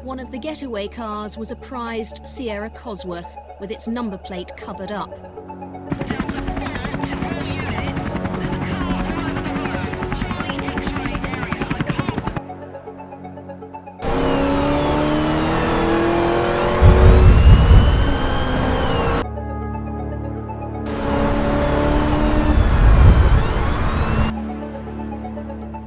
One of the getaway cars was a prized Sierra Cosworth with its number plate covered up. Delta 4 to all units. There's a car over the road. Charlie X-ray area. I can't.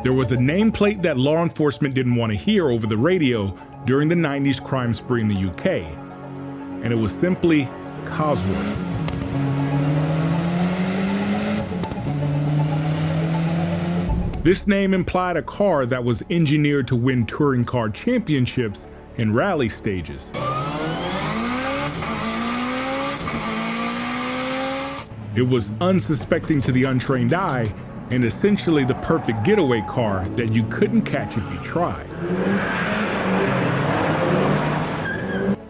There was a nameplate that law enforcement didn't want to hear over the radio during the 90s crime spree in the UK, and it was simply Cosworth. This name implied a car that was engineered to win touring car championships and rally stages. It was unsuspecting to the untrained eye, and essentially the perfect getaway car that you couldn't catch if you tried.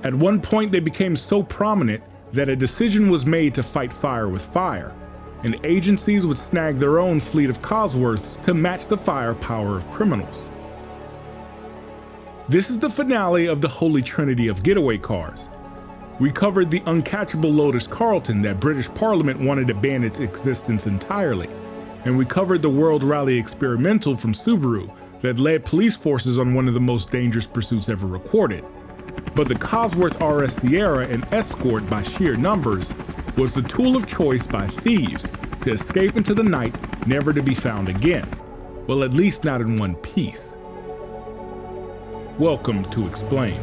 At one point, they became so prominent that a decision was made to fight fire with fire, and agencies would snag their own fleet of Cosworths to match the firepower of criminals. This is the finale of the holy trinity of getaway cars. We covered the uncatchable Lotus Carlton that British Parliament wanted to ban its existence entirely. And we covered the World Rally Experimental from Subaru that led police forces on one of the most dangerous pursuits ever recorded. But the Cosworth RS Sierra and Escort, by sheer numbers, was the tool of choice by thieves to escape into the night, never to be found again. Well, at least not in one piece. Welcome to Explained.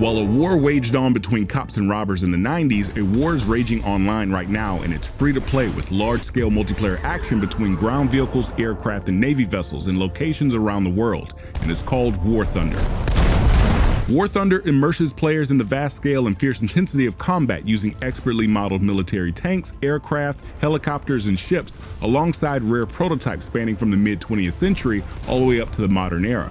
While a war waged on between cops and robbers in the 90s, a war is raging online right now, and it's free to play with large-scale multiplayer action between ground vehicles, aircraft, and Navy vessels in locations around the world, and it's called War Thunder. War Thunder immerses players in the vast scale and fierce intensity of combat using expertly modeled military tanks, aircraft, helicopters, and ships, alongside rare prototypes spanning from the mid-20th century all the way up to the modern era.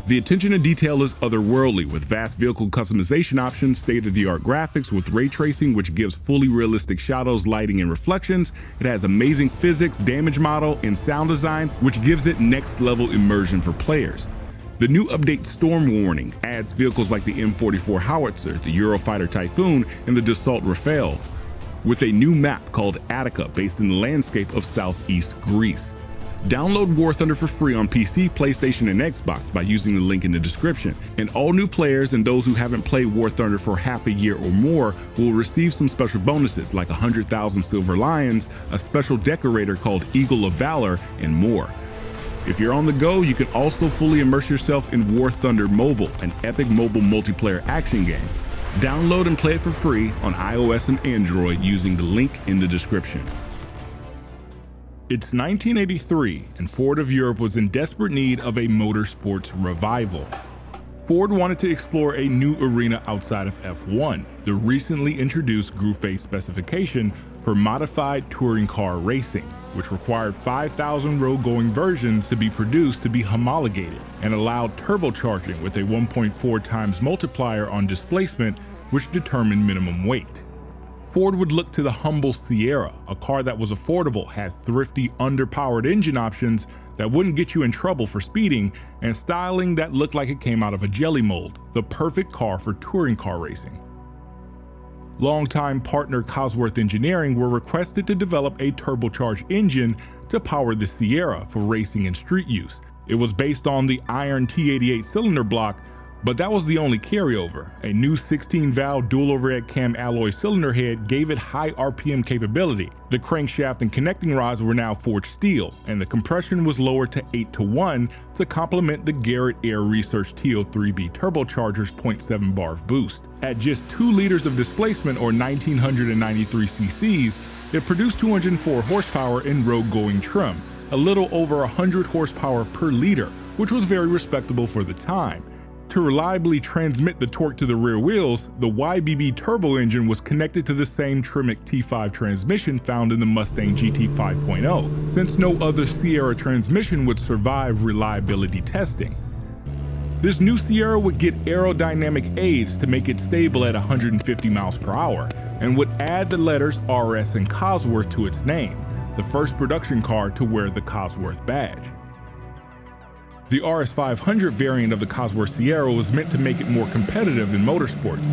The attention to detail is otherworldly, with vast vehicle customization options, state-of-the-art graphics with ray tracing, which gives fully realistic shadows, lighting, and reflections. It has amazing physics, damage model, and sound design, which gives it next-level immersion for players. The new update Storm Warning adds vehicles like the M44 Howitzer, the Eurofighter Typhoon, and the Dassault Rafale, with a new map called Attica based in the landscape of southeast Greece. Download War Thunder for free on PC, PlayStation, and Xbox by using the link in the description. And all new players and those who haven't played War Thunder for half a year or more will receive some special bonuses like 100,000 Silver Lions, a special decorator called Eagle of Valor, and more. If you're on the go, you can also fully immerse yourself in War Thunder Mobile, an epic mobile multiplayer action game. Download and play it for free on iOS and Android using the link in the description. It's 1983, and Ford of Europe was in desperate need of a motorsports revival. Ford wanted to explore a new arena outside of F1, the recently introduced Group A specification for modified touring car racing, which required 5,000 road-going versions to be produced to be homologated, and allowed turbocharging with a 1.4 times multiplier on displacement, which determined minimum weight. Ford would look to the humble Sierra, a car that was affordable, had thrifty, underpowered engine options that wouldn't get you in trouble for speeding, and styling that looked like it came out of a jelly mold, the perfect car for touring car racing. Longtime partner Cosworth Engineering were requested to develop a turbocharged engine to power the Sierra for racing and street use. It was based on the iron T88 cylinder block, but that was the only carryover. A new 16-valve dual overhead cam alloy cylinder head gave it high RPM capability. The crankshaft and connecting rods were now forged steel, and the compression was lowered to 8:1 to complement the Garrett Air Research TO3B turbocharger's 0.7 bar of boost. At just 2 liters of displacement, or 1,993 cc's, it produced 204 horsepower in road-going trim, a little over 100 horsepower per liter, which was very respectable for the time. To reliably transmit the torque to the rear wheels, the YBB turbo engine was connected to the same Tremec T5 transmission found in the Mustang GT 5.0, since no other Sierra transmission would survive reliability testing. This new Sierra would get aerodynamic aids to make it stable at 150 miles per hour, and would add the letters RS and Cosworth to its name, the first production car to wear the Cosworth badge. The RS 500 variant of the Cosworth Sierra was meant to make it more competitive in motorsports.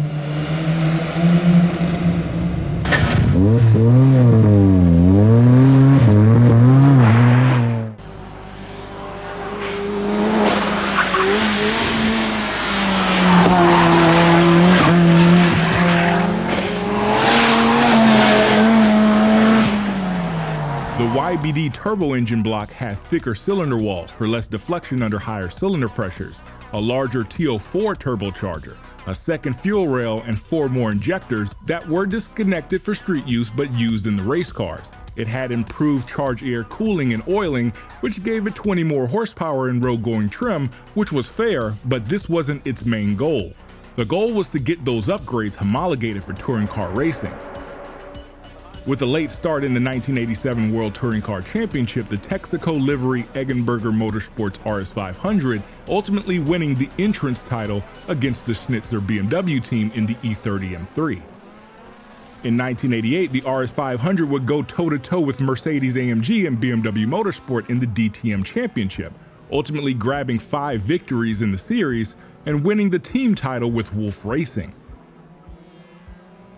The YBD turbo engine block had thicker cylinder walls for less deflection under higher cylinder pressures, a larger TO4 turbocharger, a second fuel rail, and 4 more injectors that were disconnected for street use but used in the race cars. It had improved charge air cooling and oiling, which gave it 20 more horsepower in road-going trim, which was fair, but this wasn't its main goal. The goal was to get those upgrades homologated for touring car racing. With a late start in the 1987 World Touring Car Championship, the Texaco livery Eggenberger Motorsports RS500 ultimately winning the entrance title against the Schnitzer BMW team in the E30 M3. In 1988, the RS500 would go toe-to-toe with Mercedes-AMG and BMW Motorsport in the DTM Championship, ultimately grabbing 5 victories in the series and winning the team title with Wolf Racing.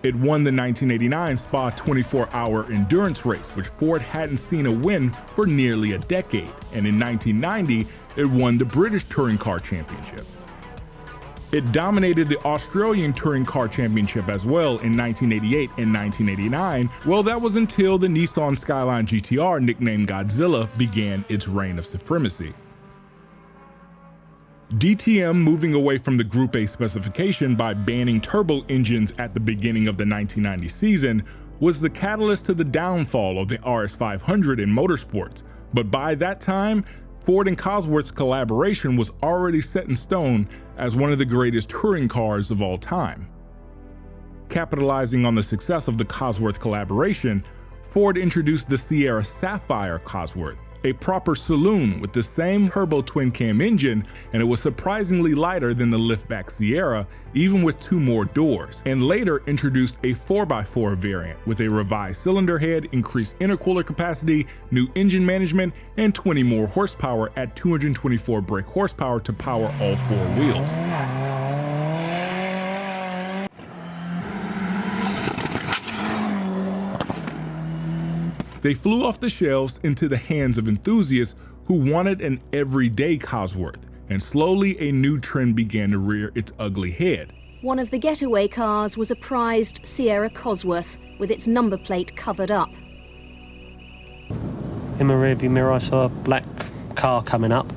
It won the 1989 Spa 24-hour endurance race, which Ford hadn't seen a win for nearly a decade, and in 1990, it won the British Touring Car Championship. It dominated the Australian Touring Car Championship as well in 1988 and 1989. Well, that was until the Nissan Skyline GTR, nicknamed Godzilla, began its reign of supremacy. DTM moving away from the Group A specification by banning turbo engines at the beginning of the 1990 season was the catalyst to the downfall of the RS500 in motorsports, but by that time, Ford and Cosworth's collaboration was already set in stone as one of the greatest touring cars of all time. Capitalizing on the success of the Cosworth collaboration, Ford introduced the Sierra Sapphire Cosworth, a proper saloon with the same turbo twin-cam engine, and it was surprisingly lighter than the liftback Sierra, even with 2 more doors, and later introduced a 4x4 variant with a revised cylinder head, increased intercooler capacity, new engine management, and 20 more horsepower at 224 brake horsepower to power all 4 wheels. They flew off the shelves into the hands of enthusiasts who wanted an everyday Cosworth, and slowly a new trend began to rear its ugly head. One of the getaway cars was a prized Sierra Cosworth with its number plate covered up. In my rearview mirror I saw a black car coming up.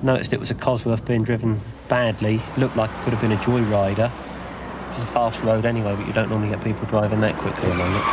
Noticed it was a Cosworth being driven badly, looked like it could have been a joyrider. It's a fast road anyway, but you don't normally get people driving that quickly along it.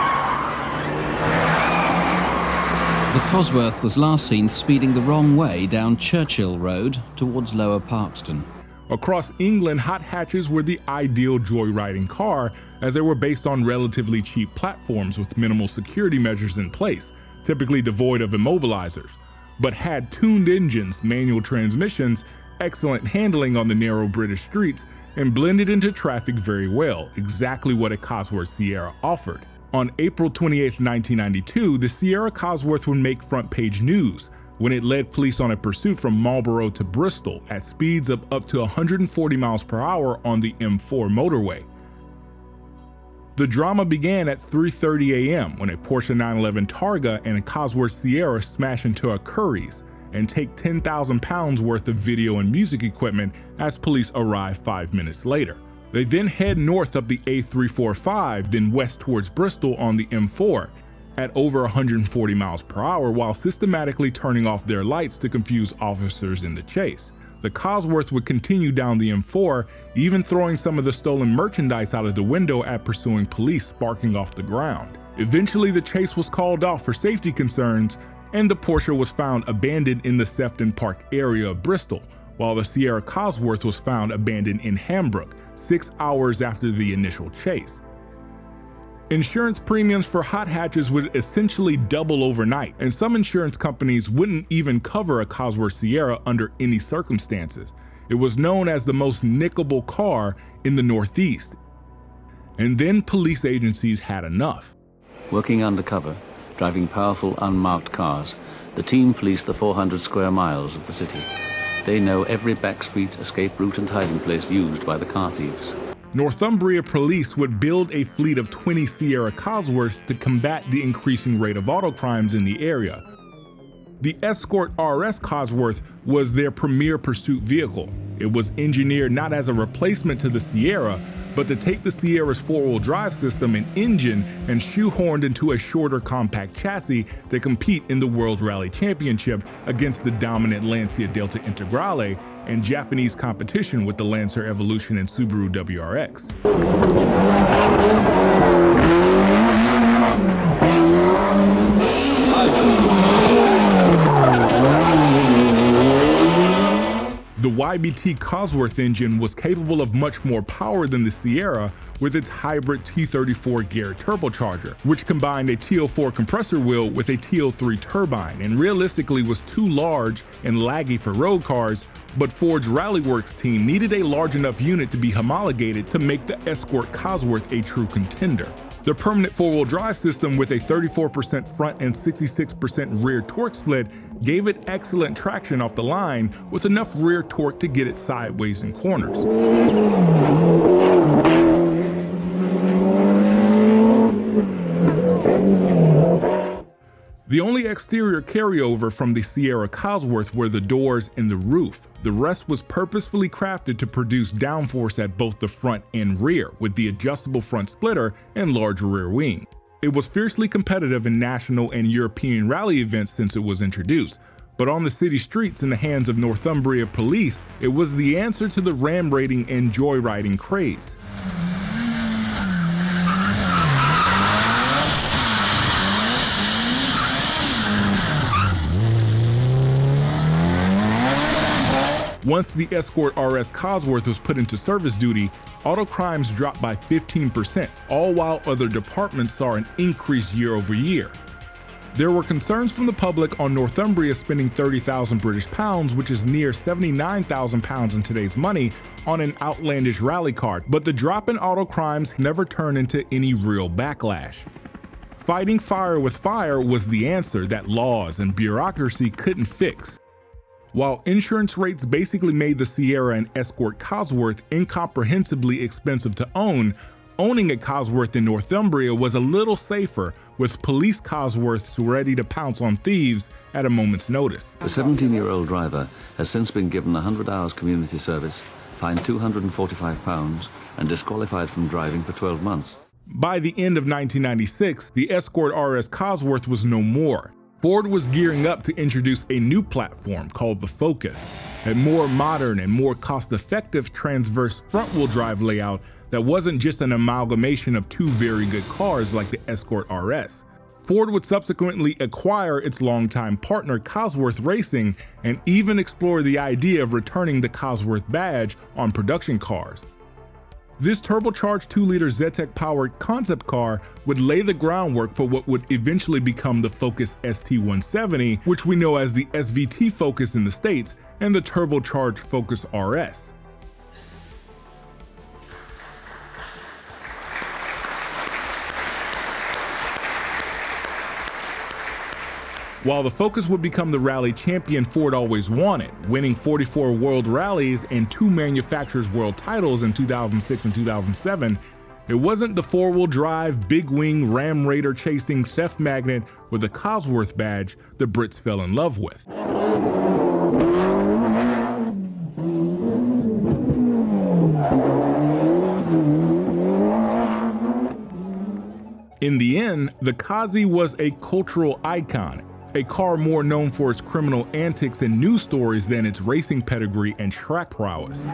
The Cosworth was last seen speeding the wrong way down Churchill Road towards Lower Parkston. Across England, hot hatches were the ideal joyriding car, as they were based on relatively cheap platforms with minimal security measures in place, typically devoid of immobilizers, but had tuned engines, manual transmissions, excellent handling on the narrow British streets, and blended into traffic very well, exactly what a Cosworth Sierra offered. On April 28, 1992, the Sierra Cosworth would make front-page news when it led police on a pursuit from Marlborough to Bristol at speeds of up to 140 miles per hour on the M4 motorway. The drama began at 3:30 a.m. when a Porsche 911 Targa and a Cosworth Sierra smash into a Curry's and take 10,000 pounds worth of video and music equipment as police arrive 5 minutes later. They then head north up the A345, then west towards Bristol on the M4 at over 140 miles per hour while systematically turning off their lights to confuse officers in the chase. The Cosworth would continue down the M4, even throwing some of the stolen merchandise out of the window at pursuing police, sparking off the ground. Eventually, the chase was called off for safety concerns, and the Porsche was found abandoned in the Sefton Park area of Bristol, while the Sierra Cosworth was found abandoned in Hambrook, 6 hours after the initial chase. Insurance premiums for hot hatches would essentially double overnight, and some insurance companies wouldn't even cover a Cosworth Sierra under any circumstances. It was known as the most nickable car in the Northeast. And then police agencies had enough. Working undercover, driving powerful unmarked cars, the team policed the 400 square miles of the city. They know every back street, escape route and hiding place used by the car thieves. Northumbria police would build a fleet of 20 Sierra Cosworths to combat the increasing rate of auto crimes in the area. The Escort RS Cosworth was their premier pursuit vehicle. It was engineered not as a replacement to the Sierra, but to take the Sierra's four-wheel drive system and engine and shoehorned into a shorter compact chassis to compete in the World Rally Championship against the dominant Lancia Delta Integrale and Japanese competition with the Lancer Evolution and Subaru WRX. The YBT Cosworth engine was capable of much more power than the Sierra with its hybrid T34 Garrett turbocharger, which combined a T04 compressor wheel with a T03 turbine and realistically was too large and laggy for road cars, but Ford's Rallyworks team needed a large enough unit to be homologated to make the Escort Cosworth a true contender. The permanent four-wheel drive system with a 34% front and 66% rear torque split gave it excellent traction off the line with enough rear torque to get it sideways in corners. The only exterior carryover from the Sierra Cosworth were the doors and the roof. The rest was purposefully crafted to produce downforce at both the front and rear, with the adjustable front splitter and large rear wing. It was fiercely competitive in national and European rally events since it was introduced, but on the city streets in the hands of Northumbria police, it was the answer to the ram raiding and joyriding craze. Once the Escort RS Cosworth was put into service duty, auto crimes dropped by 15%, all while other departments saw an increase year over year. There were concerns from the public on Northumbria spending 30,000 British pounds, which is near 79,000 pounds in today's money, on an outlandish rally car, but the drop in auto crimes never turned into any real backlash. Fighting fire with fire was the answer that laws and bureaucracy couldn't fix. While insurance rates basically made the Sierra and Escort Cosworth incomprehensibly expensive to own, owning a Cosworth in Northumbria was a little safer, with police Cosworths ready to pounce on thieves at a moment's notice. The 17-year-old driver has since been given 100 hours community service, fined £245 and disqualified from driving for 12 months. By the end of 1996, the Escort RS Cosworth was no more. Ford was gearing up to introduce a new platform called the Focus, a more modern and more cost-effective transverse front-wheel drive layout that wasn't just an amalgamation of two very good cars like the Escort RS. Ford would subsequently acquire its longtime partner Cosworth Racing and even explore the idea of returning the Cosworth badge on production cars. This turbocharged 2-liter Zetec-powered concept car would lay the groundwork for what would eventually become the Focus ST170, which we know as the SVT Focus in the States, and the turbocharged Focus RS. While the Focus would become the rally champion Ford always wanted, winning 44 world rallies and 2 manufacturers' world titles in 2006 and 2007, it wasn't the four-wheel drive, big-wing, ram raider chasing theft magnet with a Cosworth badge the Brits fell in love with. In the end, the Cossie was a cultural icon, a car more known for its criminal antics and news stories than its racing pedigree and track prowess.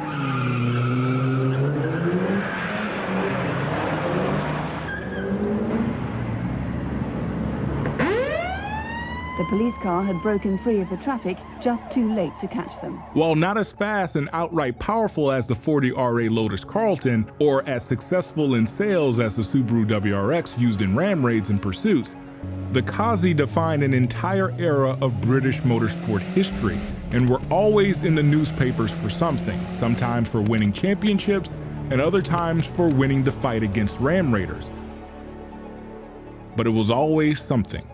The police car had broken free of the traffic just too late to catch them. While not as fast and outright powerful as the 40RA Lotus Carlton, or as successful in sales as the Subaru WRX used in ram raids and pursuits, the Cossie defined an entire era of British motorsport history and were always in the newspapers for something, sometimes for winning championships and other times for winning the fight against Ram Raiders. But it was always something.